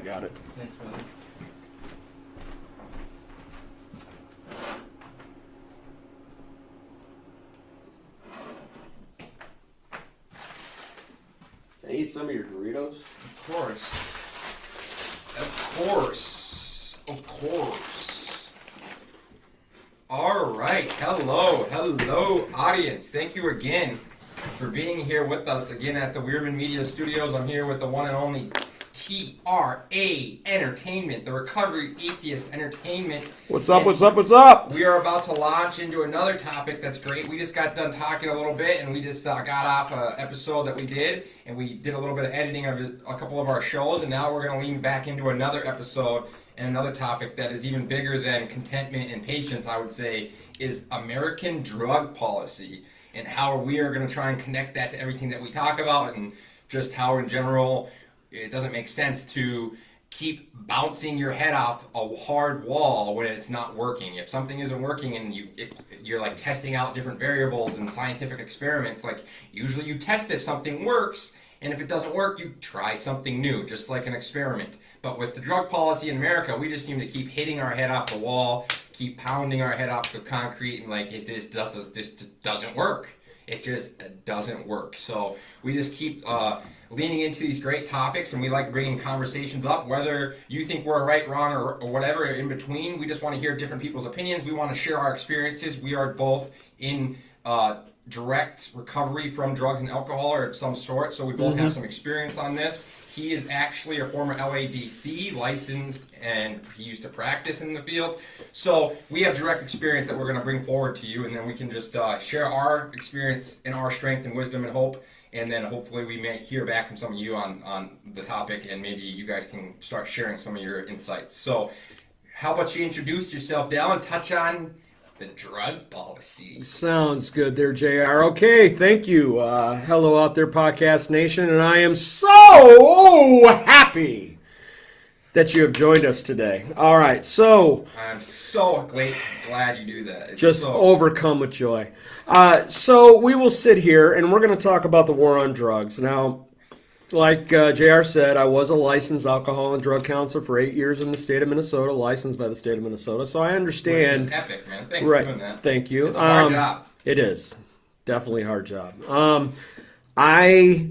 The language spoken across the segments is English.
I got it. Thanks, brother. Can I eat some of your Doritos? Of course. Of course. Of course. All right. Hello. Hello, audience. Thank you again for being here with us again at the Wierman Media Studios. I'm here with the one and only TRA Entertainment, the Recovery Atheist Entertainment. What's up, what's up, what's up? We are about to launch into another topic that's great. We just got done talking a little bit, and we just got off an episode that we did, and we did a little bit of editing of a couple of our shows, and now we're going to lean back into another episode and another topic that is even bigger than contentment and patience, I would say, is American drug policy, and how we are going to try and connect that to everything that we talk about, and just how in general it doesn't make sense to keep bouncing your head off a hard wall when it's not working. If something isn't working and you're like testing out different variables and scientific experiments, like usually you test if something works, and if it doesn't work, you try something new, just like an experiment. But with the drug policy in America, we just seem to keep hitting our head off the wall, keep pounding our head off the concrete, and like this doesn't work. It just doesn't work. So we just keep leaning into these great topics, and we like bringing conversations up, whether you think we're right, wrong, or whatever in between. We just want to hear different people's opinions. We want to share our experiences. We are both in direct recovery from drugs and alcohol or of some sort, so we both have some experience on this. He is actually a former LADC licensed, and he used to practice in the field. So we have direct experience that we're going to bring forward to you, and then we can just share our experience and our strength and wisdom and hope, and then hopefully we may hear back from some of you on the topic, and maybe you guys can start sharing some of your insights. So how about you introduce yourself, Dale, and touch on the drug policy? Sounds good there, JR. Okay, thank you. Hello out there, Podcast Nation, and I am so happy that you have joined us today. All right, so I'm so glad you do that. It's just overcome with joy. So we will sit here, and we're going to talk about the war on drugs. Now, like JR said, I was a licensed alcohol and drug counselor for 8 years in the state of Minnesota, licensed by the state of Minnesota. So I understand. Which is epic, man. Thanks for doing that. Thank you. It's a hard job. It is. Definitely a hard job. I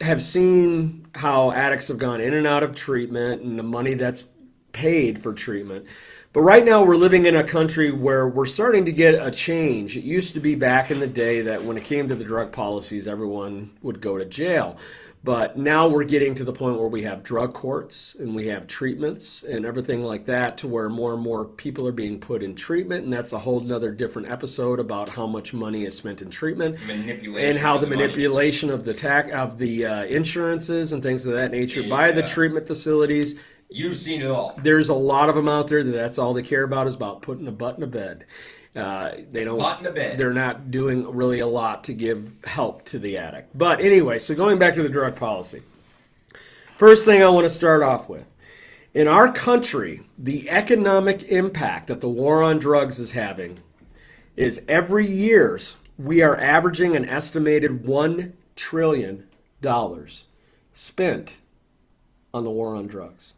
have seen how addicts have gone in and out of treatment and the money that's paid for treatment. But right now we're living in a country where we're starting to get a change. It used to be back in the day that when it came to the drug policies, everyone would go to jail. But now we're getting to the point where we have drug courts and we have treatments and everything like that, to where more and more people are being put in treatment. And that's a whole nother different episode about how much money is spent in treatment and how the manipulation of the insurances and things of that nature by the treatment facilities. You've seen it all. There's a lot of them out there that's all they care about is about putting a butt in a bed. They don't. Butt in a bed. They're not doing really a lot to give help to the addict. But anyway, so going back to the drug policy. First thing I want to start off with. In our country, the economic impact that the war on drugs is having is every year we are averaging an estimated $1 trillion spent on the war on drugs.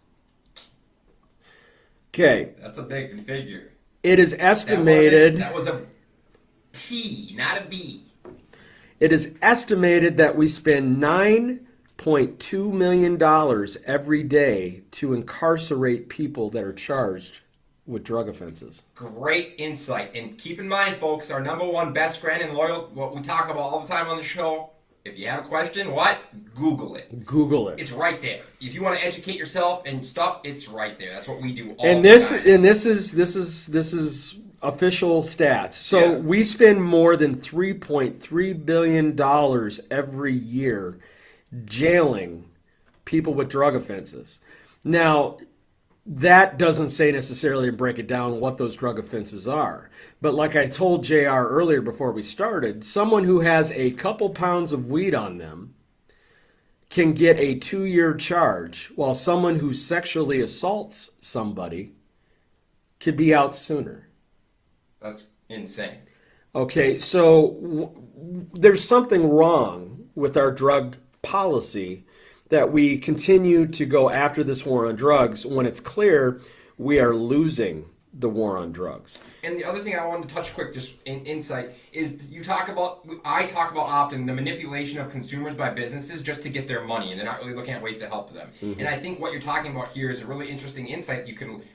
Okay. That's a big figure. It is estimated... That was a T, not a B. It is estimated that we spend $9.2 million every day to incarcerate people that are charged with drug offenses. Great insight. And keep in mind, folks, our number one best friend and loyal, what we talk about all the time on the show, if you have a question, what? Google it. Google it. It's right there. If you want to educate yourself and stuff, it's right there. That's what we do all the time. And this is official stats. So we spend more than $3.3 billion every year jailing people with drug offenses. Now, that doesn't say necessarily to break it down what those drug offenses are. But like I told JR earlier before we started, someone who has a couple pounds of weed on them can get a 2-year charge, while someone who sexually assaults somebody could be out sooner. That's insane. Okay, so there's something wrong with our drug policy that we continue to go after this war on drugs when it's clear we are losing the war on drugs. And the other thing I wanted to touch quick, just in insight, is I talk about often the manipulation of consumers by businesses just to get their money, and they're not really looking at ways to help them. And I think what you're talking about here is a really interesting insight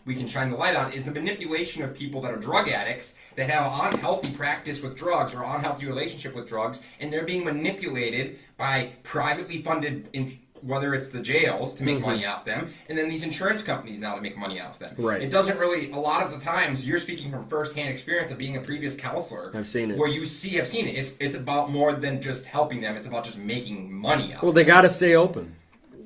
we can shine the light on, is the manipulation of people that are drug addicts that have an unhealthy practice with drugs or unhealthy relationship with drugs, and they're being manipulated by privately funded whether it's the jails to make money off them, and then these insurance companies now to make money off them. Right. It doesn't really, a lot of the times, you're speaking from firsthand experience of being a previous counselor. I've seen it. Where I've seen it. It's about more than just helping them. It's about just making money off Well, they got to stay open.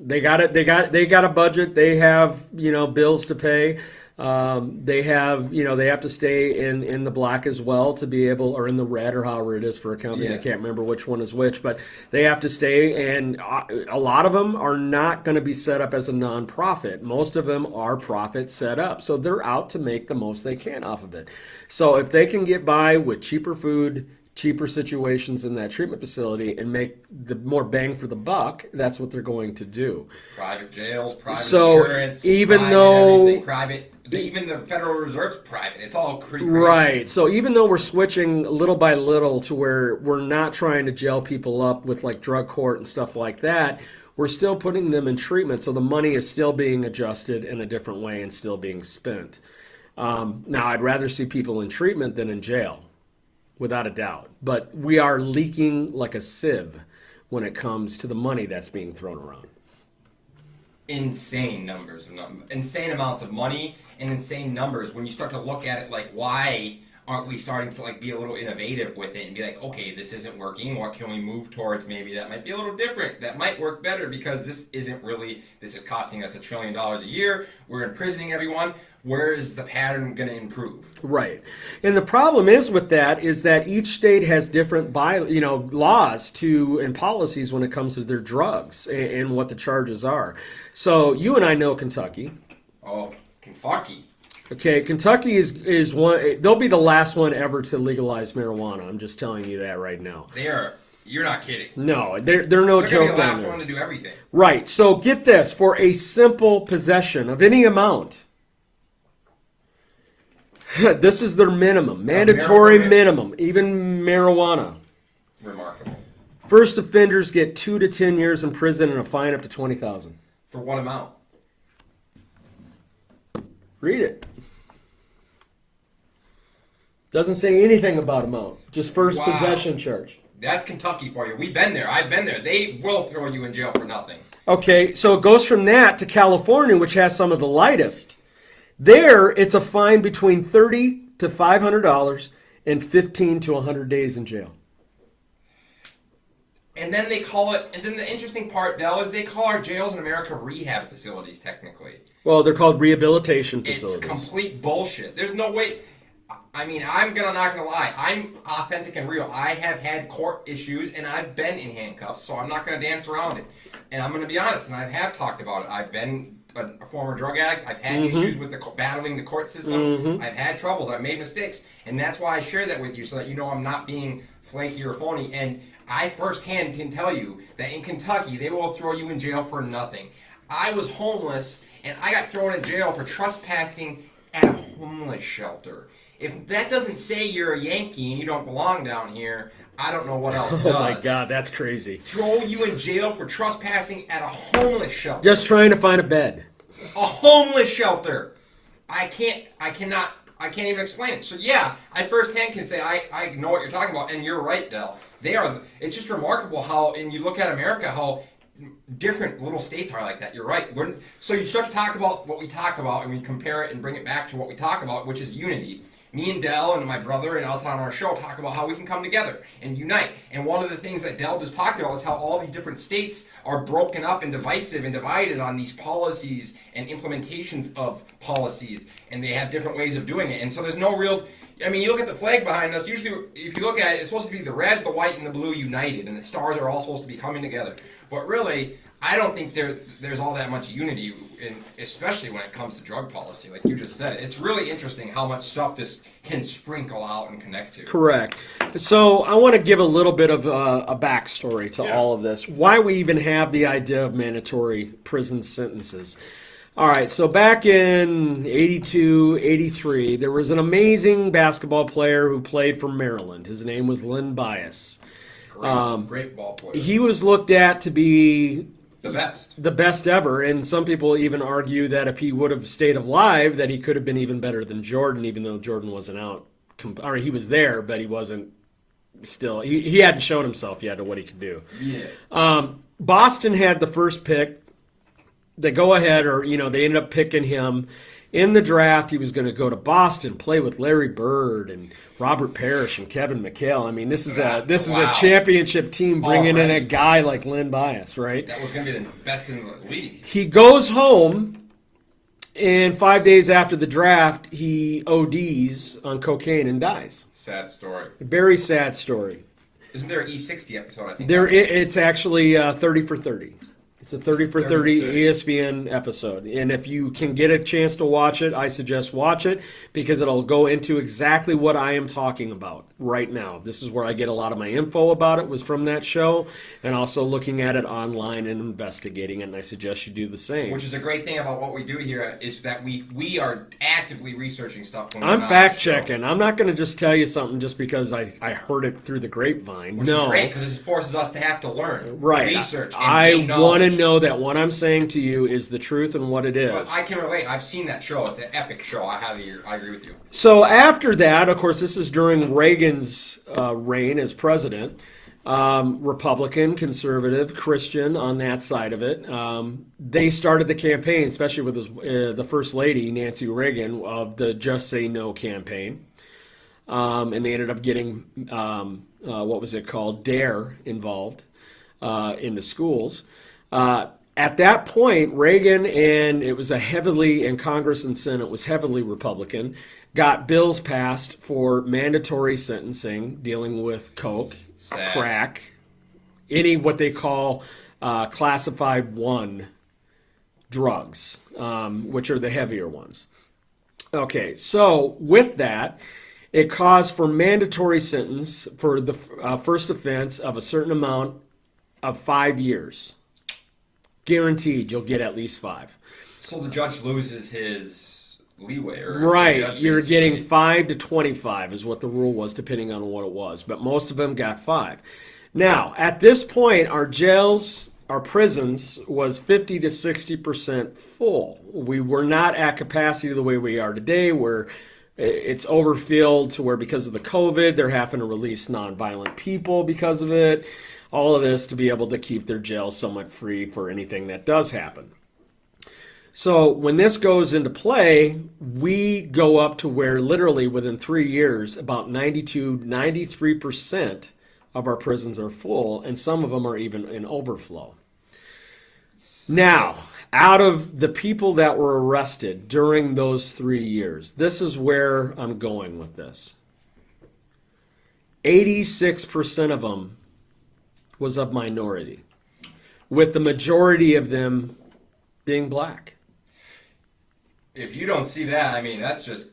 They got a budget. They have, bills to pay. They have to stay in the black as well to be able, or in the red, or however it is for accounting. Yeah. I can't remember which one is which, but they have to stay. And a lot of them are not going to be set up as a nonprofit. Most of them are profit set up, so they're out to make the most they can off of it. So if they can get by with cheaper food, cheaper situations in that treatment facility, and make the more bang for the buck, that's what they're going to do. Private jails, private So insurance, even the Federal Reserve's private. It's all pretty crazy. Right. So even though we're switching little by little to where we're not trying to jail people up with like drug court and stuff like that, we're still putting them in treatment. So the money is still being adjusted in a different way and still being spent. Now, I'd rather see people in treatment than in jail, without a doubt. But we are leaking like a sieve when it comes to the money that's being thrown around. Insane numbers, insane amounts of money, and insane numbers. When you start to look at it, like, why aren't we starting to be a little innovative with it and be like, okay, this isn't working. What can we move towards? Maybe that might be a little different. That might work better, because this is costing us $1 trillion a year. We're imprisoning everyone. Where is the pattern going to improve? Right. And the problem is with that is that each state has different laws and policies when it comes to their drugs and what the charges are. So you and I know Kentucky. Oh, Kentucky. Okay, Kentucky is one. They'll be the last one ever to legalize marijuana. I'm just telling you that right now. You're not kidding. No, they're no joke down there. They're going to be the last one to do everything. Right. So get this: for a simple possession of any amount, this is their minimum, mandatory minimum, even marijuana. Remarkable. First offenders get 2 to 10 years in prison and a fine up to $20,000. For what amount? Read it. Doesn't say anything about amount. Just first possession charge. That's Kentucky for you. We've been there. I've been there. They will throw you in jail for nothing. Okay, so it goes from that to California, which has some of the lightest. There, it's a fine between $30 to $500 and 15 to 100 days in jail. And then they call it, and then the interesting part, Del, is they call our jails in America rehab facilities, technically. Well, they're called rehabilitation facilities. It's complete bullshit. There's no way. I mean, I'm not gonna lie. I'm authentic and real. I have had court issues, and I've been in handcuffs, so I'm not gonna dance around it. And I'm gonna be honest, and I have talked about it. I've been a former drug addict. I've had issues with battling the court system. I've had troubles. I've made mistakes, and that's why I share that with you, so that you know I'm not being flaky or phony. And I firsthand can tell you that in Kentucky, they will throw you in jail for nothing. I was homeless, and I got thrown in jail for trespassing at a homeless shelter. If that doesn't say you're a Yankee and you don't belong down here, I don't know what else does. Oh my God, that's crazy. Throw you in jail for trespassing at a homeless shelter. Just trying to find a bed. A homeless shelter. I can't even explain it. So yeah, I firsthand can say I know what you're talking about, and you're right, Del. It's just remarkable how, and you look at America, how different little states are like that. You're right. So you start to talk about what we talk about, and we compare it and bring it back to what we talk about, which is unity. Me and Del and my brother and us on our show talk about how we can come together and unite. And one of the things that Del just talked about is how all these different states are broken up and divisive and divided on these policies and implementations of policies. And they have different ways of doing it. And so there's no real, I mean, you look at the flag behind us. Usually, if you look at it, it's supposed to be the red, the white, and the blue united, and the stars are all supposed to be coming together. But really, I don't think there's all that much unity, especially when it comes to drug policy. Like you just said, it's really interesting how much stuff this can sprinkle out and connect to. Correct. So I want to give a little bit of a backstory to all of this. Why we even have the idea of mandatory prison sentences. All right, so back in 82, 83, there was an amazing basketball player who played for Maryland. His name was Len Bias. Great ball player. He was looked at to be the best ever, and some people even argue that if he would have stayed alive, that he could have been even better than Jordan, even though Jordan wasn't out. Or he was there, but he wasn't still. He hadn't shown himself yet to what he could do. Yeah. Boston had the first pick. They go ahead, or they ended up picking him in the draft. He was going to go to Boston, play with Larry Bird and Robert Parrish and Kevin McHale. I mean, this is a championship team bringing in a guy like Len Bias, right? That was going to be the best in the league. He goes home, and 5 days after the draft, he ODs on cocaine and dies. Sad story. Very sad story. Isn't there an E60 episode? I think it's actually 30 for 30. It's a 30 for 30 ESPN episode. And if you can get a chance to watch it, I suggest watch it because it'll go into exactly what I am talking about right now. This is where I get a lot of my info about it was from that show and also looking at it online and investigating it. And I suggest you do the same. Which is a great thing about what we do here is that we are actively researching stuff. I'm fact checking. I'm not going to just tell you something just because I heard it through the grapevine. Which is great because it forces us to have to learn. Right. Research. I want to know that what I'm saying to you is the truth and what it is. But I can relate. I've seen that show. It's an epic show. I agree with you. So after that, of course, this is during Reagan's reign as president. Republican, conservative, Christian on that side of it. They started the campaign, especially with the First Lady, Nancy Reagan, of the Just Say No campaign. And they ended up getting, what was it called, DARE involved in the schools. At that point, Reagan, and it was in Congress and Senate, was heavily Republican, got bills passed for mandatory sentencing dealing with coke, crack, any what they call classified 1 drugs, which are the heavier ones. Okay, so with that, it caused for mandatory sentence for the first offense of a certain amount of 5 years. Guaranteed you'll get at least 5. So the judge loses his leeway, right? You're getting 5 to 25 is what the rule was, depending on what it was. But most of them got 5. Now, at this point, our jails, our prisons was 50 to 60% full. We were not at capacity the way we are today, where it's overfilled to where because of the COVID, they're having to release nonviolent people because of it. All of this to be able to keep their jails somewhat free for anything that does happen. So when this goes into play, we go up to where literally within 3 years, about 93% of our prisons are full, and some of them are even in overflow. Now, out of the people that were arrested during those 3 years, this is where I'm going with this. 86% of them was of minority, with the majority of them being black. If you don't see that, I mean, that's just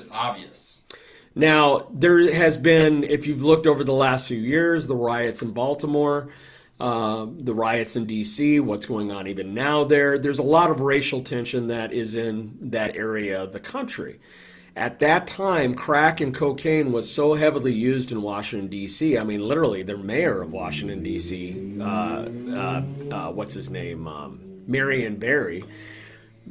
obvious. Now, there has been, if you've looked over the last few years, the riots in Baltimore, the riots in D.C., what's going on even now there's a lot of racial tension that is in that area of the country. At that time, crack and cocaine was so heavily used in Washington, D.C. I mean, literally, the mayor of Washington, D.C., what's his name, Marion Barry,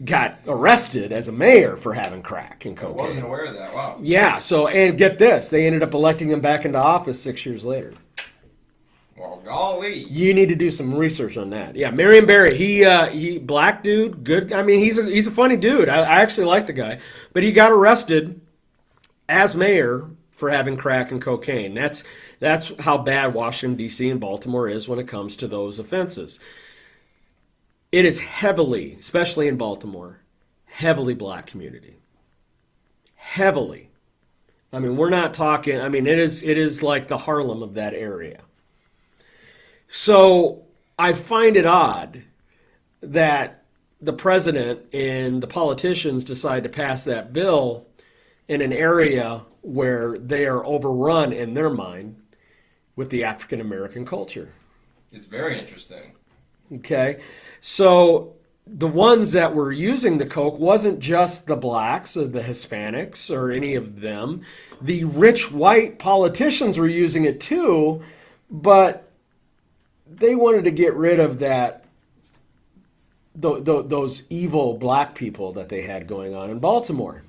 got arrested as a mayor for having crack and cocaine. I wasn't aware of that. Wow. Yeah, so, and get this, they ended up electing him back into office 6 years later. Well, golly. You need to do some research on that. Yeah, Marion Barry, he black dude, good. I mean, he's a funny dude. I actually like the guy, but he got arrested as mayor for having crack and cocaine. That's how bad Washington D.C. and Baltimore is when it comes to those offenses. It is heavily, especially in Baltimore, heavily black community. Heavily. I mean, we're not talking, I mean, it is like the Harlem of that area. So I find it odd that the president and the politicians decide to pass that bill in an area where they are overrun in their mind with the African American culture. It's very interesting. Okay, so the ones that were using the coke wasn't just the blacks or the Hispanics or any of them. The rich white politicians were using it too, but they wanted to get rid of that those evil black people that they had going on in Baltimore.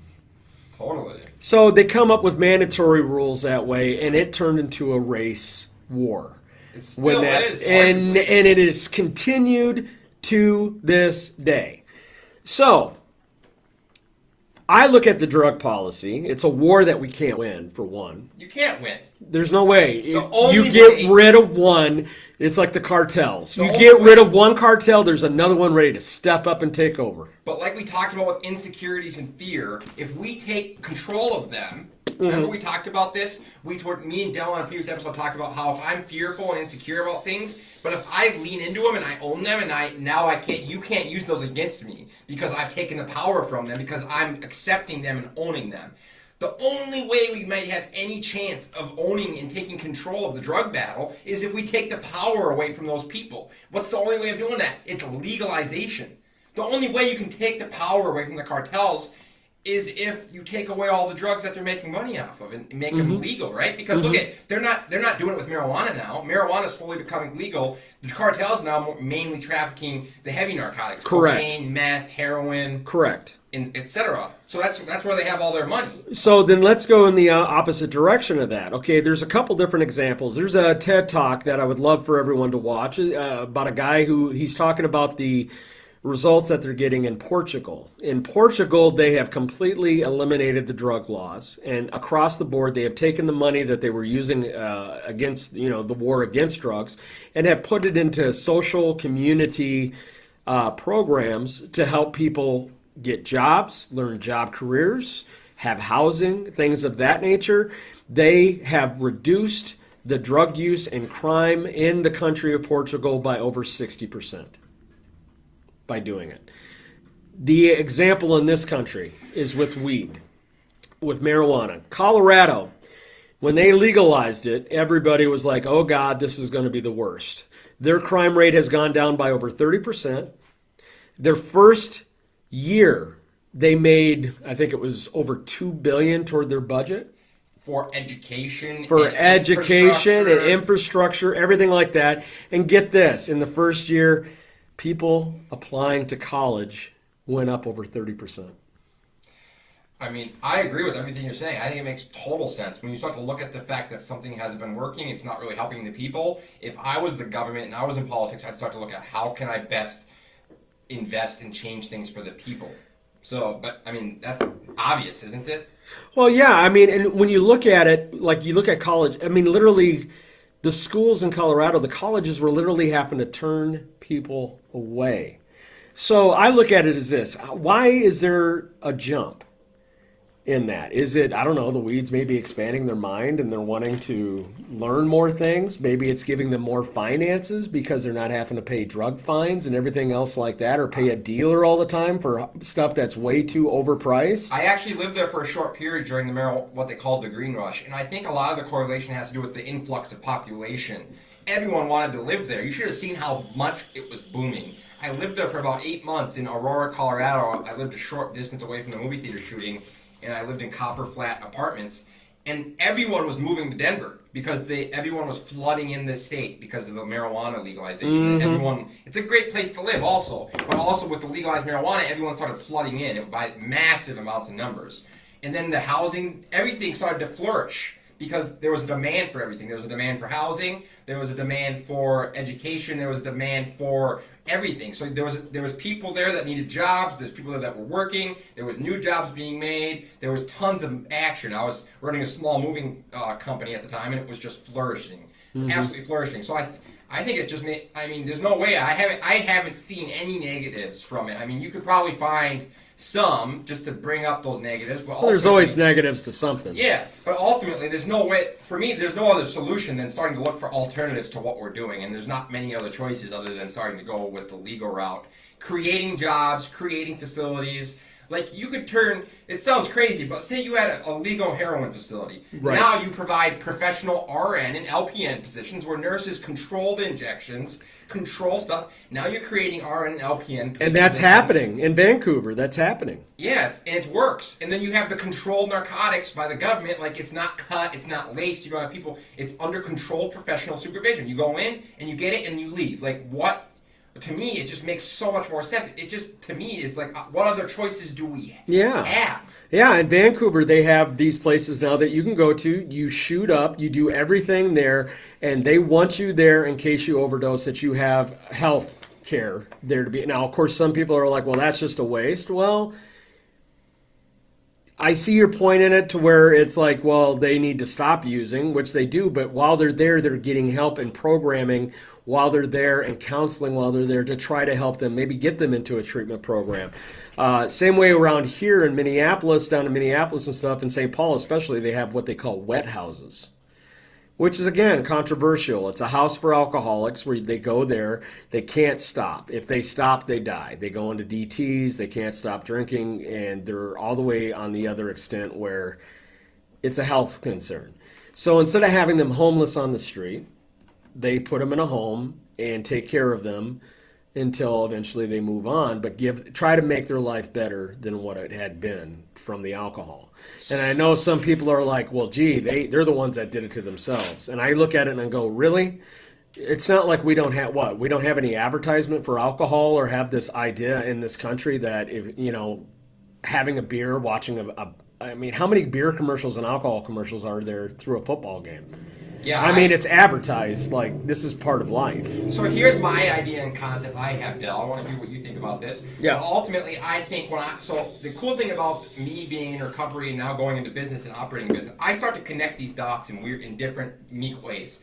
Totally. So they come up with mandatory rules that way, and it turned into a race war. It still is. And it is continued to this day. So I look at the drug policy. It's a war that we can't win, for one. You can't win. There's no way. You get rid of one, it's like the cartels. You get rid of one cartel, there's another one ready to step up and take over. But like we talked about with insecurities and fear, if we take control of them, remember we talked about this? Me and Dylan on a previous episode talked about how if I'm fearful and insecure about things, but if I lean into them and I own them and you can't use those against me because I've taken the power from them because I'm accepting them and owning them. The only way we might have any chance of owning and taking control of the drug battle is if we take the power away from those people. What's the only way of doing that? It's legalization. The only way you can take the power away from the cartels is if you take away all the drugs that they're making money off of and make them legal, right? Because look at, they're not doing it with marijuana now. Marijuana is slowly becoming legal. The cartels now mainly trafficking the heavy narcotics. Correct. Cocaine, meth, heroin. Correct. Etc. So that's where they have all their money. So then let's go in the opposite direction of that. Okay, there's a couple different examples. There's a TED Talk that I would love for everyone to watch about a guy he's talking about the results that they're getting in Portugal. In Portugal, they have completely eliminated the drug laws, and across the board, they have taken the money that they were using against, the war against drugs, and have put it into social community programs to help people get jobs, learn job careers, have housing, things of that nature. They have reduced the drug use and crime in the country of Portugal by over 60% by doing it. The example in this country is with weed, with marijuana. Colorado, when they legalized it, everybody was like, oh God, this is going to be the worst. Their crime rate has gone down by over 30%. Their first year, they made, I think it was over $2 billion toward their budget. For education and infrastructure, everything like that. And get this, in the first year, people applying to college went up over 30%. I mean, I agree with everything you're saying. I think it makes total sense. When you start to look at the fact that something hasn't been working, it's not really helping the people. If I was the government and I was in politics, I'd start to look at how can I best invest and change things for the people. So, but I mean, that's obvious, isn't it? Well, yeah. I mean, and when you look at it, like you look at college, I mean, literally the schools in Colorado, the colleges were literally having to turn people away. So I look at it as this. Why is there a jump in that? Is it, I don't know, the weeds maybe expanding their mind and they're wanting to learn more things? Maybe it's giving them more finances because they're not having to pay drug fines and everything else like that, or pay a dealer all the time for stuff that's way too overpriced. I actually lived there for a short period during what they called the Green Rush, and I think a lot of the correlation has to do with the influx of population. Everyone wanted to live there. You should have seen how much it was booming. I lived there for about 8 months in Aurora, Colorado. I lived a short distance away from the movie theater shooting, and I lived in Copper Flat apartments, and everyone was moving to Denver because everyone was flooding in the state because of the marijuana legalization. It's a great place to live also, but also with the legalized marijuana, everyone started flooding in by massive amounts of numbers. And then the housing, everything started to flourish because there was a demand for everything. There was a demand for housing, there was a demand for education, there was a demand for everything. So there was people there that needed jobs, there's people there that were working, there was new jobs being made, there was tons of action. I was running a small moving company at the time, and it was just flourishing. absolutely flourishing. So I think it just there's no way I haven't seen any negatives from it. I mean, you could probably find some just to bring up those negatives, but Well, there's always negatives to something. Yeah, but ultimately, there's no way for me. There's no other solution than starting to look for alternatives to what we're doing, and there's not many other choices other than starting to go with the legal route, creating jobs, creating facilities. Like you could turn. It sounds crazy, but say you had a legal heroin facility. Right. Now you provide professional RN and LPN positions where nurses control the injections, control stuff. Now you're creating RN and LPN. And that's happening in Vancouver. That's happening. Yeah, it works. And then you have the controlled narcotics by the government. Like it's not cut, it's not laced. You don't have people. It's under controlled professional supervision. You go in and you get it and you leave. Like what? To me, it just makes so much more sense. It just, to me, is like, what other choices do we have? Yeah, in Vancouver, they have these places now that you can go to. You shoot up, you do everything there, and they want you there in case you overdose, that you have health care there to be. Now, of course, some people are like, well, that's just a waste. Well, I see your point in it to where it's like, well, they need to stop using, which they do, but while they're there, they're getting help and programming while they're there and counseling while they're there to try to help them, maybe get them into a treatment program. Same way around here in Minneapolis, down in Minneapolis and stuff, in St. Paul especially, they have what they call wet houses, which is, again, controversial. It's a house for alcoholics where they go there. They can't stop. If they stop, they die. They go into DTs. They can't stop drinking, and they're all the way on the other extent where it's a health concern. So instead of having them homeless on the street, they put them in a home and take care of them until eventually they move on, but try to make their life better than what it had been from the alcohol. And I know some people are like, well, gee, they're the ones that did it to themselves. And I look at it and I go, really? It's not like we don't have we don't have any advertisement for alcohol or have this idea in this country that, if having a beer, watching I mean, how many beer commercials and alcohol commercials are there through a football game? Yeah, I mean, it's advertised like this is part of life. So here's my idea and concept I have, Del. I want to hear what you think about this. Yeah. But ultimately, I think so the cool thing about me being in recovery and now going into business and operating business, I start to connect these dots in different, unique ways.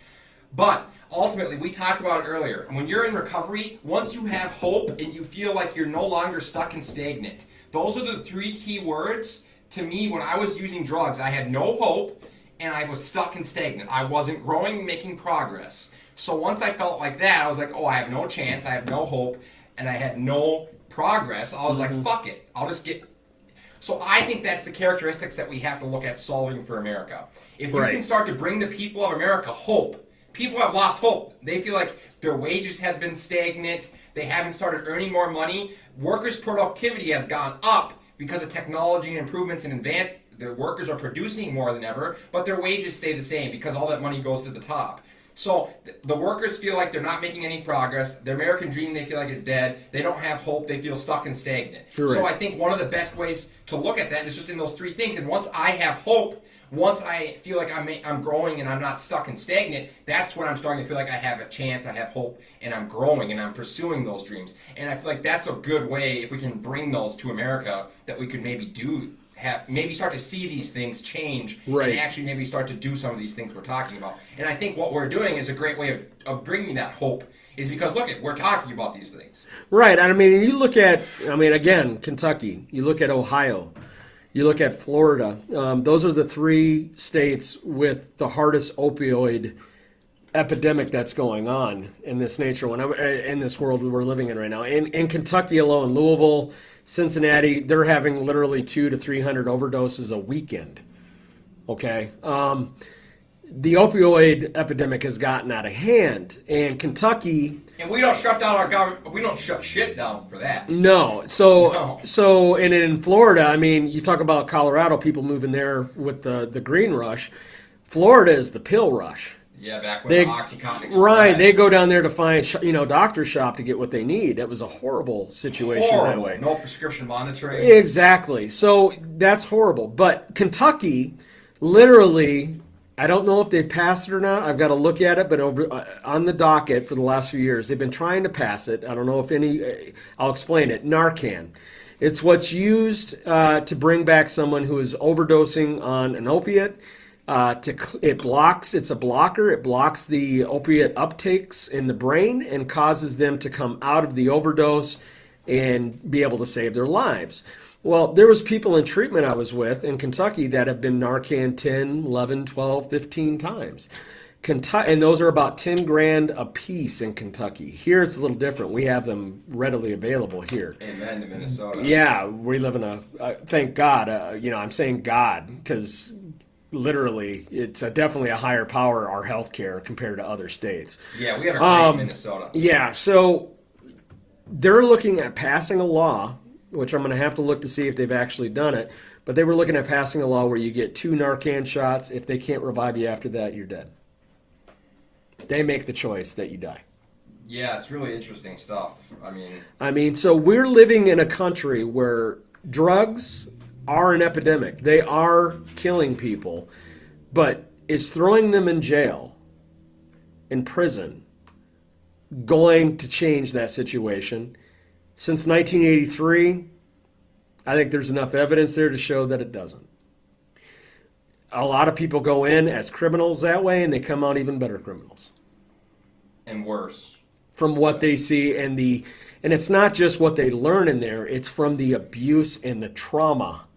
But ultimately, we talked about it earlier. When you're in recovery, once you have hope and you feel like you're no longer stuck and stagnant, those are the three key words. To me, when I was using drugs, I had no hope. And I was stuck and stagnant. I wasn't growing, making progress. So once I felt like that, I was like, oh, I have no chance, I have no hope, and I had no progress. I was like, fuck it. I'll just get... So I think that's the characteristics that we have to look at solving for America. If you can start to bring the people of America hope, people have lost hope. They feel like their wages have been stagnant. They haven't started earning more money. Workers' productivity has gone up because of technology and improvements and advancement. The workers are producing more than ever, but their wages stay the same because all that money goes to the top. So the workers feel like they're not making any progress. Their American dream, they feel like, is dead. They don't have hope. They feel stuck and stagnant. So I think one of the best ways to look at that is just in those three things. And once I have hope, once I feel like I'm growing and I'm not stuck and stagnant, that's when I'm starting to feel like I have a chance, I have hope, and I'm growing and I'm pursuing those dreams. And I feel like that's a good way, if we can bring those to America, that we could maybe maybe start to see these things change and actually maybe start to do some of these things we're talking about. And I think what we're doing is a great way of bringing that hope, is because, look, we're talking about these things. Right. I mean, you look at, again, Kentucky, you look at Ohio, you look at Florida. Those are the three states with the hardest opioid epidemic that's going on in this nature, in this world we're living in right now. In Kentucky alone, Louisville, Cincinnati, they're having literally 200 to 300 overdoses a weekend. Okay? The opioid epidemic has gotten out of hand. And Kentucky... And we don't shut down our government. We don't shut shit down for that. No. So and in Florida, I mean, you talk about Colorado, people moving there with the green rush. Florida is the pill rush. Yeah, back when the Oxycontin Express. Right, they go down there to find, doctor shop to get what they need. That was a horrible situation that way. No prescription monitoring. Exactly. So that's horrible. But Kentucky, literally, I don't know if they've passed it or not. I've got to look at it, but on the docket for the last few years, they've been trying to pass it. I don't know if I'll explain it. Narcan. It's what's used to bring back someone who is overdosing on an opiate. It's a blocker. It blocks the opiate uptakes in the brain and causes them to come out of the overdose and be able to save their lives. Well, there was people in treatment I was with in Kentucky that have been Narcan 10, 11, 12, 15 times. And those are about 10 grand a piece in Kentucky. Here it's a little different. We have them readily available here. Amen to Minnesota. Yeah, we live in thank God, I'm saying God, because literally it's definitely a higher power, our healthcare, compared to other states. Yeah, we have a great Minnesota. Yeah, so they're looking at passing a law, which I'm going to have to look to see if they've actually done it, but they were looking at passing a law where you get 2 Narcan shots. If they can't revive you after that, you're dead. They make the choice that you die. Yeah, it's really interesting stuff. I mean, so we're living in a country where drugs are an epidemic. They are killing people, but is throwing them in jail, in prison, going to change that situation? Since 1983, I think there's enough evidence there to show that it doesn't. A lot of people go in as criminals that way, and they come out even better criminals. And worse. From what they see, and it's not just what they learn in there, it's from the abuse and the trauma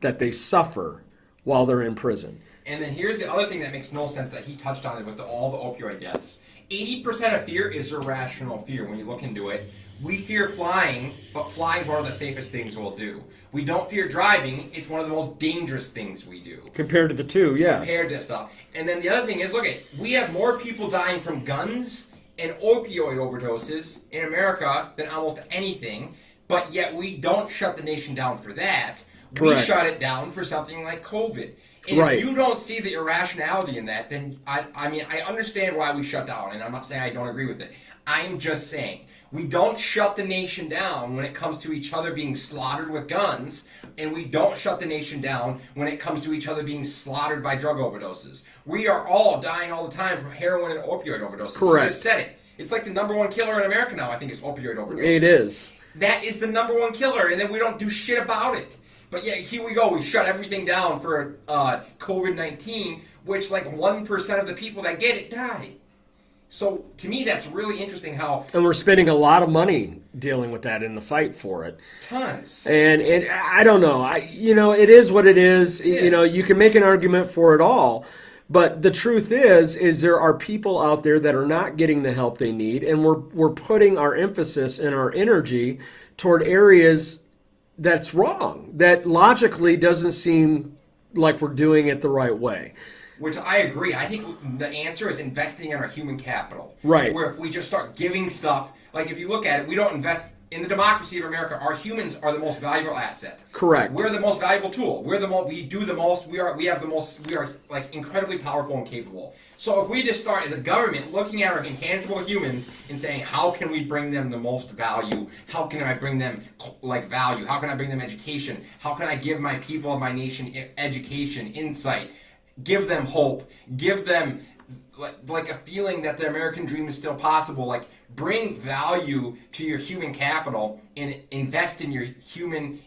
that they suffer while they're in prison. And then here's the other thing that makes no sense that he touched on it with all the opioid deaths. 80% of fear is irrational fear when you look into it. We fear flying, but flying is one of the safest things we'll do. We don't fear driving. It's one of the most dangerous things we do. Compared to the two, yes. Compared to stuff. And then the other thing is, we have more people dying from guns and opioid overdoses in America than almost anything, but yet we don't shut the nation down for that. Correct. We shut it down for something like COVID. And right. If you don't see the irrationality in that, then I understand why we shut down, and I'm not saying I don't agree with it. I'm just saying we don't shut the nation down when it comes to each other being slaughtered with guns, and we don't shut the nation down when it comes to each other being slaughtered by drug overdoses. We are all dying all the time from heroin and opioid overdoses. Correct. You just said it. It's like the number one killer in America now, I think, is opioid overdoses. It is. That is the number one killer, and then we don't do shit about it. But yeah, here we go. We shut everything down for COVID-19, which 1% of the people that get it die. So to me, that's really interesting how... And we're spending a lot of money dealing with that in the fight for it. Tons. And I don't know. It is what it is. You can make an argument for it all. But the truth is there are people out there that are not getting the help they need, and we're putting our emphasis and our energy toward areas that's wrong, that logically doesn't seem like we're doing it the right way. Which I agree. I think the answer is investing in our human capital. Right. Where if we just start giving stuff, if you look at it, we don't invest in the democracy of America. Our humans are the most valuable asset. Correct. We're the most valuable tool. We're the most. We do the most. We are incredibly powerful and capable. So if we just start as a government looking at our intangible humans and saying, how can we bring them the most value? How can I bring them value? How can I bring them education? How can I give my people of my nation education, insight? Give them hope. Give them a feeling that the American dream is still possible. Bring value to your human capital and invest in your human,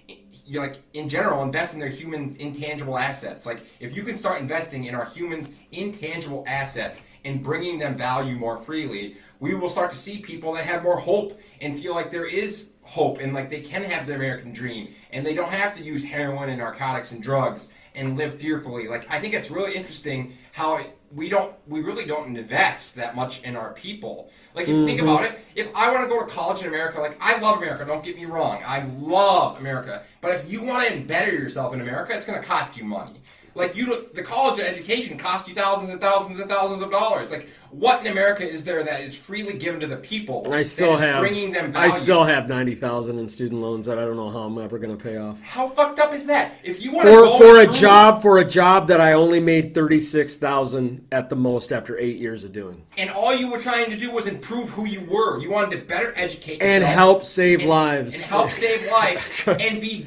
in general, invest in their human intangible assets. If you can start investing in our humans' intangible assets and bringing them value more freely, we will start to see people that have more hope and feel like there is hope and they can have the American dream and they don't have to use heroin and narcotics and drugs and live fearfully. I think it's really interesting how we really don't invest that much in our people. If you think about it, if I want to go to college in America, I love America, don't get me wrong, I love America, but if you want to embed yourself in America, it's going to cost you money. The college education costs you thousands and thousands and thousands of dollars. What in America is there that is freely given to the people? Bringing them value? I still have $90,000 in student loans that I don't know how I'm ever going to pay off. How fucked up is that? If you want to go for a job that I only made $36,000 at the most after 8 years of doing, and all you were trying to do was improve who you were. You wanted to better educate yourself and help save lives, and be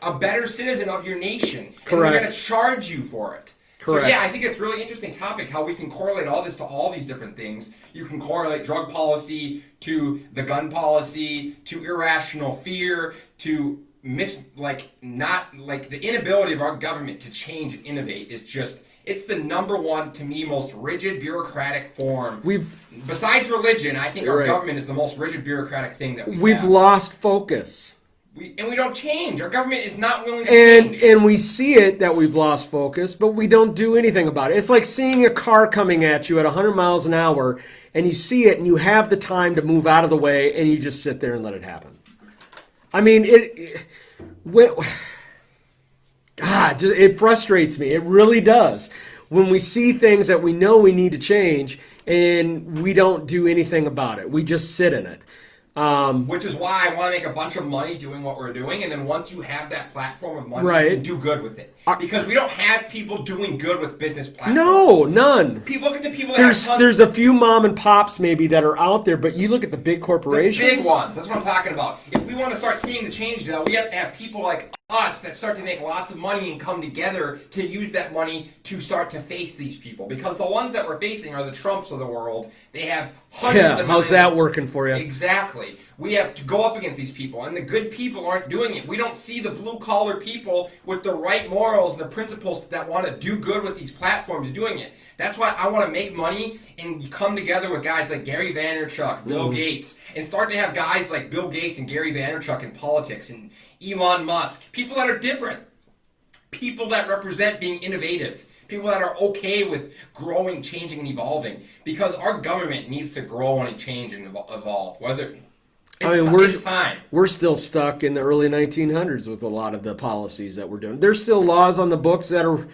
a better citizen of your nation. Correct. And we're going to charge you for it. Correct. So yeah, I think it's a really interesting topic how we can correlate all this to all these different things. You can correlate drug policy to the gun policy, to irrational fear, to not like the inability of our government to change and innovate is just, it's the number one, to me, most rigid bureaucratic form. Besides religion, I think our government is the most rigid bureaucratic thing that we've have. Lost focus. We don't change. Our government is not willing to change. And we see it that we've lost focus, but we don't do anything about it. It's like seeing a car coming at you at 100 miles an hour, and you see it, and you have the time to move out of the way, and you just sit there and let it happen. I mean, it frustrates me. It really does. When we see things that we know we need to change, and we don't do anything about it. We just sit in it. Which is why I want to make a bunch of money doing what we're doing, and then once you have that platform of money, you can do good with it. Because we don't have people doing good with business platforms. No, none. Look at the people that there's a few mom and pops maybe that are out there, but you look at the big corporations. The big ones. That's what I'm talking about. If we want to start seeing the change, though, we have to have people like us that start to make lots of money and come together to use that money to start to face these people. Because the ones that we're facing are the Trumps of the world. They have hundreds of how's that working for you? Exactly. We have to go up against these people, and the good people aren't doing it. We don't see the blue-collar people with the right morals and the principles that want to do good with these platforms doing it. That's why I want to make money and come together with guys like Gary Vaynerchuk, Bill Gates, and start to have guys like Bill Gates and Gary Vaynerchuk in politics, and Elon Musk, people that are different, people that represent being innovative, people that are okay with growing, changing, and evolving, because our government needs to grow and change and evolve. It's time. We're still stuck in the early 1900s with a lot of the policies that we're doing. There's still laws on the books that are,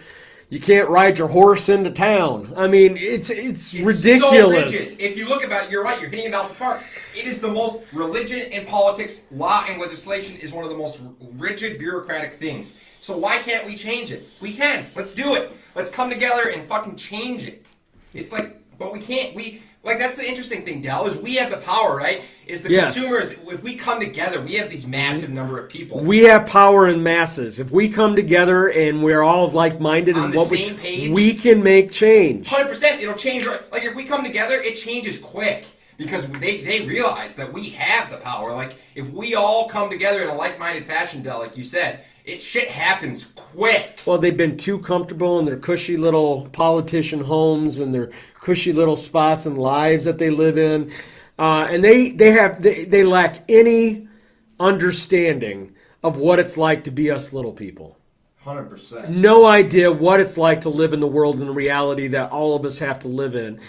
you can't ride your horse into town. I mean, it's ridiculous. So rigid. If you look about it, you're right. You're hitting it out the park. It is the most religion and politics, law and legislation is one of the most rigid bureaucratic things. So why can't we change it? We can. Let's do it. Let's come together and fucking change it. It's like, but we can't. That's the interesting thing, Del, is we have the power, right? Is the consumers, if we come together, we have these massive number of people. We have power in masses. If we come together and we're all like-minded on and the same page, we can make change. 100%, it'll change. Like, if we come together, it changes quick. Because they realize that we have the power. Like, if we all come together in a like-minded fashion, Del, like you said, shit happens quick. Well, they've been too comfortable in their cushy little politician homes and their cushy little spots and lives that they live in. And they lack any understanding of what it's like to be us little people. 100%. No idea what it's like to live in the world and the reality that all of us have to live in.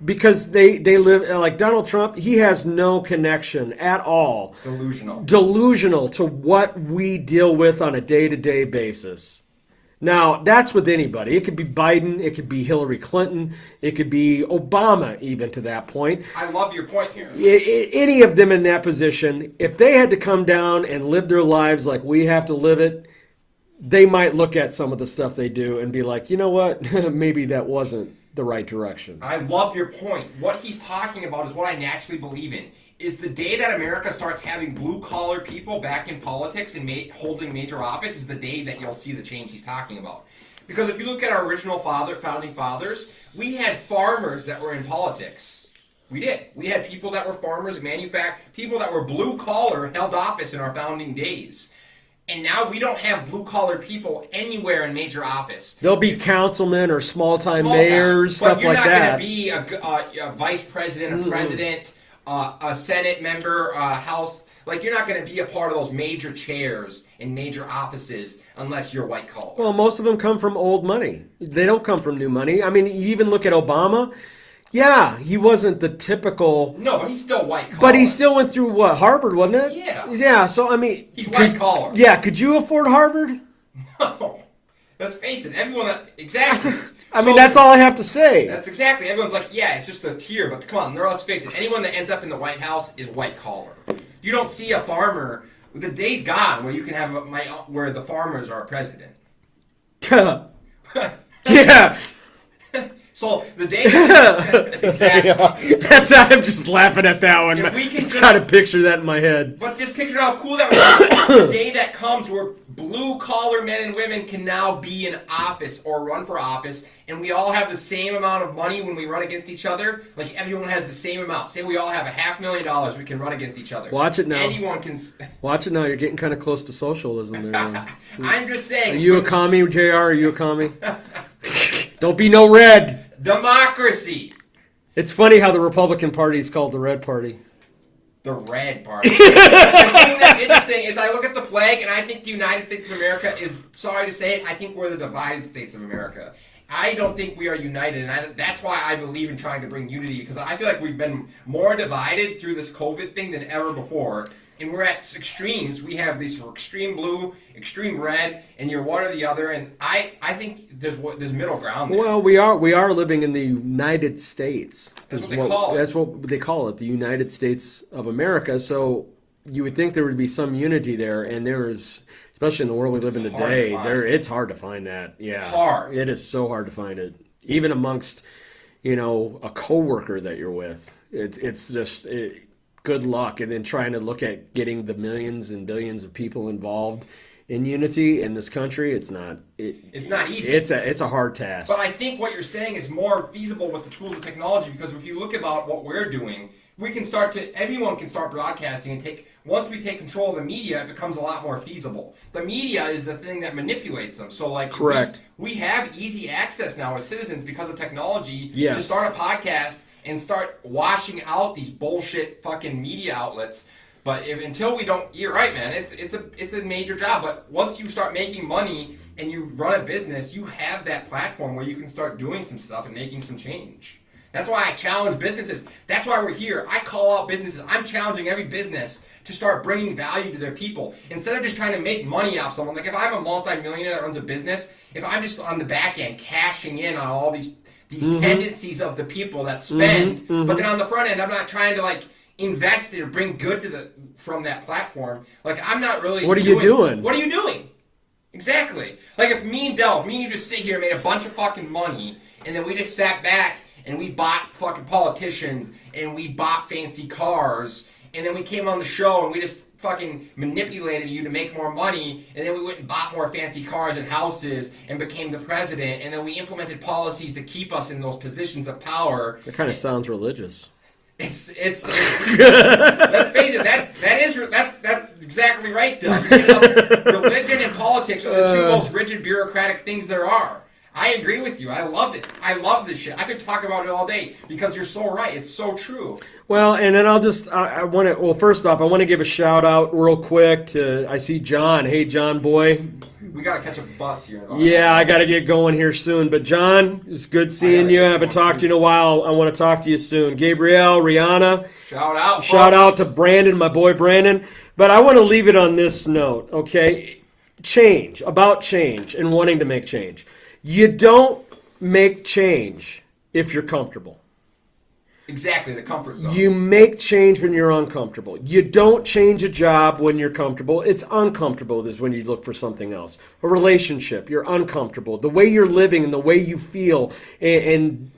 Because they live, like Donald Trump, he has no connection at all. Delusional to what we deal with on a day-to-day basis. Now, that's with anybody. It could be Biden, it could be Hillary Clinton, it could be Obama even to that point. I love your point here. Any of them in that position, if they had to come down and live their lives like we have to live it, they might look at some of the stuff they do and be like, you know what, maybe that wasn't the right direction. I love your point. What he's talking about is what I naturally believe in. Is the day that America starts having blue-collar people back in politics and holding major office is the day that you'll see the change he's talking about. Because if you look at our original founding fathers, we had farmers that were in politics. We did. We had people that were farmers, people that were blue-collar held office in our founding days. And now we don't have blue-collar people anywhere in major office. They'll be councilmen or small-time mayors, stuff like that. But you're not going to be a vice president, a president, a Senate member, a House. Like, you're not going to be a part of those major chairs in major offices unless you're white-collar. Well, most of them come from old money. They don't come from new money. I mean, you even look at Obama. Yeah, he wasn't the typical... No, but he's still white-collar. But he still went through, what, Harvard, wasn't it? Yeah. Yeah, so, I mean... He's white-collar. Yeah, could you afford Harvard? No. Let's face it, everyone... Exactly. I mean, that's all I have to say. That's exactly. Everyone's like, yeah, it's just a tier, but come on, let's face it. Anyone that ends up in the White House is white-collar. You don't see a farmer... The day's gone where you can have where the farmers are president. Yeah. So the day exactly. I'm just laughing at that one. Just got to picture that in my head. But just picture how cool that was. The day that comes where blue-collar men and women can now be in office or run for office, and we all have the same amount of money when we run against each other. Like, everyone has the same amount. Say we all have $500,000 we can run against each other. Watch it now. Anyone can... Watch it now. You're getting kind of close to socialism there. I'm just saying... Are you a commie, JR? Are you a commie? Don't be no red. Democracy. It's funny how the Republican Party is called the Red Party. The Red Party. The thing that's interesting is I look at the flag and I think the United States of America is, sorry to say it, I think we're the divided states of America. I don't think we are united, and that's why I believe in trying to bring unity, because I feel like we've been more divided through this COVID thing than ever before. And we're at extremes. We have this extreme blue, extreme red, and you're one or the other. And I think there's middle ground there. Well, we are living in the United States. That's what they call it. That's what they call it, the United States of America. So you would think there would be some unity there, and there is, especially in the world we live in today. It's hard to find that. Yeah, hard. It is so hard to find it, even amongst, a coworker that you're with. It's just. Good luck, and then trying to look at getting the millions and billions of people involved in unity in this country. It's not easy. It's a hard task. But I think what you're saying is more feasible with the tools of technology, because if you look about what we're doing, everyone can start broadcasting, and once we take control of the media, it becomes a lot more feasible. The media is the thing that manipulates them. So correct. We have easy access now as citizens because of technology to Yes. start a podcast and start washing out these bullshit fucking media outlets. But until we don't, you're right, man. It's a major job. But once you start making money and you run a business, you have that platform where you can start doing some stuff and making some change. That's why I challenge businesses. That's why we're here. I call out businesses. I'm challenging every business to start bringing value to their people instead of just trying to make money off someone. Like, if I'm a multi-millionaire that runs a business, if I'm just on the back end cashing in on all these tendencies of the people that spend, but then on the front end, I'm not trying to invest or bring good from that platform. I'm not really. What are you doing? What are you doing? Exactly. Like, if me and you just sit here and made a bunch of fucking money, and then we just sat back and we bought fucking politicians and we bought fancy cars, and then we came on the show and we just fucking manipulated you to make more money, and then we went and bought more fancy cars and houses and became the president, and then we implemented policies to keep us in those positions of power. It kind of sounds religious. It's let's face it, that's exactly right, Doug. Religion and politics are the two most rigid bureaucratic things there are. I agree with you. I love it. I love this shit. I could talk about it all day because you're so right. It's so true. Well, and then first off, I want to give a shout out real quick to, I see John. Hey, John boy. We got to catch a bus here. Yeah, I got to get going here soon. But John, it's good seeing you. I haven't talked to you in a while. I want to talk to you soon. Gabrielle, Rihanna. Shout out to Brandon, my boy Brandon. But I want to leave it on this note, okay? Change, and wanting to make change. You don't make change if you're comfortable. Exactly, the comfort zone. You make change when you're uncomfortable. You don't change a job when you're comfortable. It's uncomfortable is when you look for something else. A relationship, you're uncomfortable. The way you're living and the way you feel and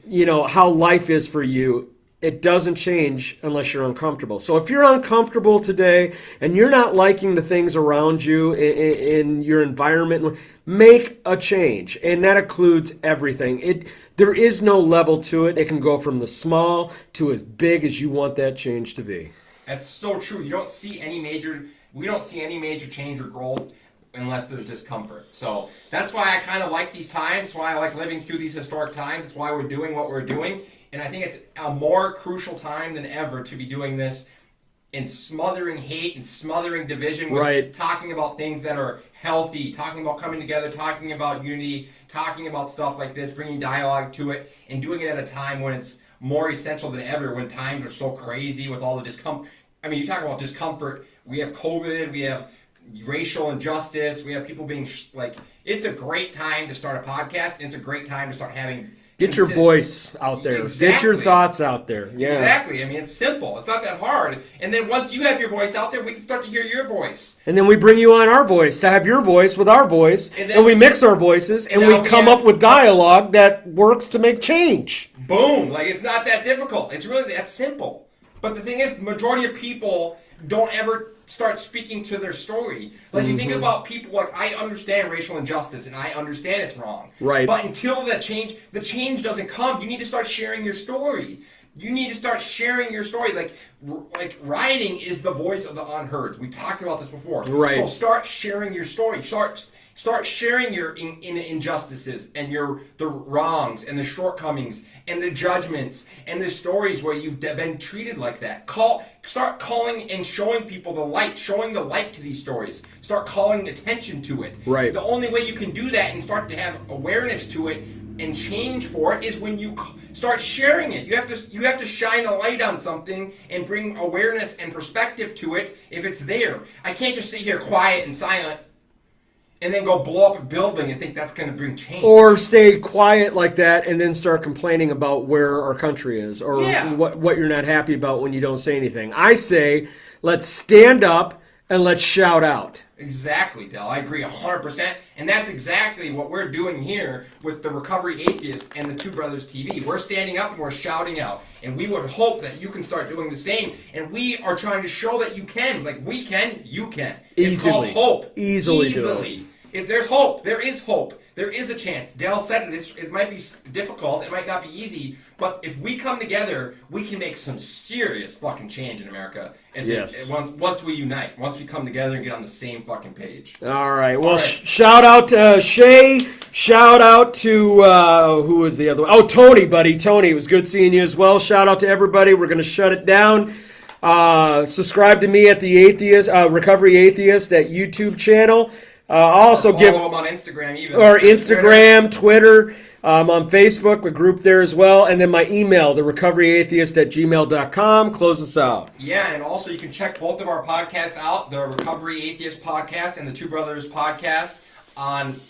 how life is for you, it doesn't change unless you're uncomfortable. So if you're uncomfortable today and you're not liking the things around you in your environment, make a change. And that includes everything. There is no level to it. It can go from the small to as big as you want that change to be. That's so true. We don't see any major change or growth unless there's discomfort. So that's why I kind of like these times. That's why I like living through these historic times. That's why we're doing what we're doing. And I think it's a more crucial time than ever to be doing this and smothering hate and smothering division with talking about things that are healthy, talking about coming together, talking about unity, talking about stuff like this, bringing dialogue to it, and doing it at a time when it's more essential than ever, when times are so crazy with all the discomfort. I mean, you talk about discomfort. We have COVID, we have racial injustice, we have people being it's a great time to start a podcast, and it's a great time to start having... Get your voice out there. Exactly. Get your thoughts out there. Yeah. Exactly. I mean, it's simple. It's not that hard. And then once you have your voice out there, we can start to hear your voice. And then we bring you on our voice to have your voice with our voice. And we mix our voices and we come up with dialogue that works to make change. Boom. It's not that difficult. It's really that simple. But the thing is, the majority of people don't ever start speaking to their story. Like, you think about people, like, I understand racial injustice, and I understand it's wrong. Right. But until the change doesn't come, you need to start sharing your story. You need to start sharing your story. Like rioting is the voice of the unheard. We talked about this before. Right. So start sharing your story. Start sharing your injustices and the wrongs and the shortcomings and the judgments and the stories where you've been treated like that. Start calling and showing people the light, showing the light to these stories. Start calling attention to it. Right. The only way you can do that and start to have awareness to it and change for it is when you start sharing it. You have to shine a light on something and bring awareness and perspective to it if it's there. I can't just sit here quiet and silent and then go blow up a building and think that's going to bring change. Or stay quiet like that and then start complaining about where our country is, or what you're not happy about when you don't say anything. I say, let's stand up and let's shout out. Exactly, Del. I agree 100%. And that's exactly what we're doing here with the Recovery Atheist and the Two Brothers TV. We're standing up and we're shouting out. And we would hope that you can start doing the same. And we are trying to show that you can. Like, we can, you can. It's called hope. Easily. Do it. If there's hope, there is hope. There is a chance. Dale said it. It might be difficult. It might not be easy. But if we come together, we can make some serious fucking change in America. Once we unite. Once we come together and get on the same fucking page. All right. Well, shout out to Shay. Shout out to, who was the other one? Oh, Tony, buddy. Tony, it was good seeing you as well. Shout out to everybody. We're going to shut it down. Subscribe to me at the Recovery Atheist at YouTube channel. Also follow them on Instagram even. Or Instagram, Twitter. I'm on Facebook, a group there as well. And then my email, therecoveryatheist@gmail.com. Close us out. Yeah, and also you can check both of our podcasts out, the Recovery Atheist podcast and the Two Brothers podcast on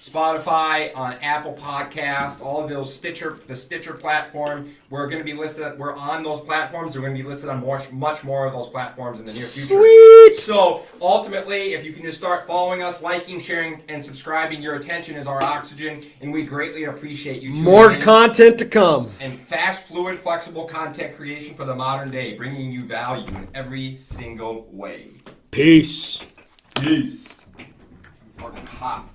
Spotify, on Apple Podcast, all of those the Stitcher platform. We're going to be listed. We're on those platforms. We're going to be listed on much more of those platforms in the near future. Sweet. So ultimately, if you can just start following us, liking, sharing, and subscribing, your attention is our oxygen, and we greatly appreciate you. More content to come. And fast, fluid, flexible content creation for the modern day, bringing you value in every single way. Peace. Peace. Fucking hot.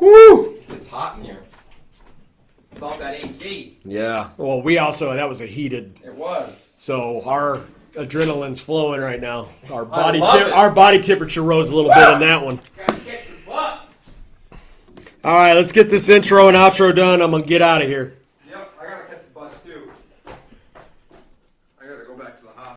Woo! It's hot in here. Without that AC. Yeah. Well, that was a heated. It was. So our adrenaline's flowing right now. Our body temperature rose a little bit in that one. Gotta get your butt. All right, let's get this intro and outro done. I'm gonna get out of here.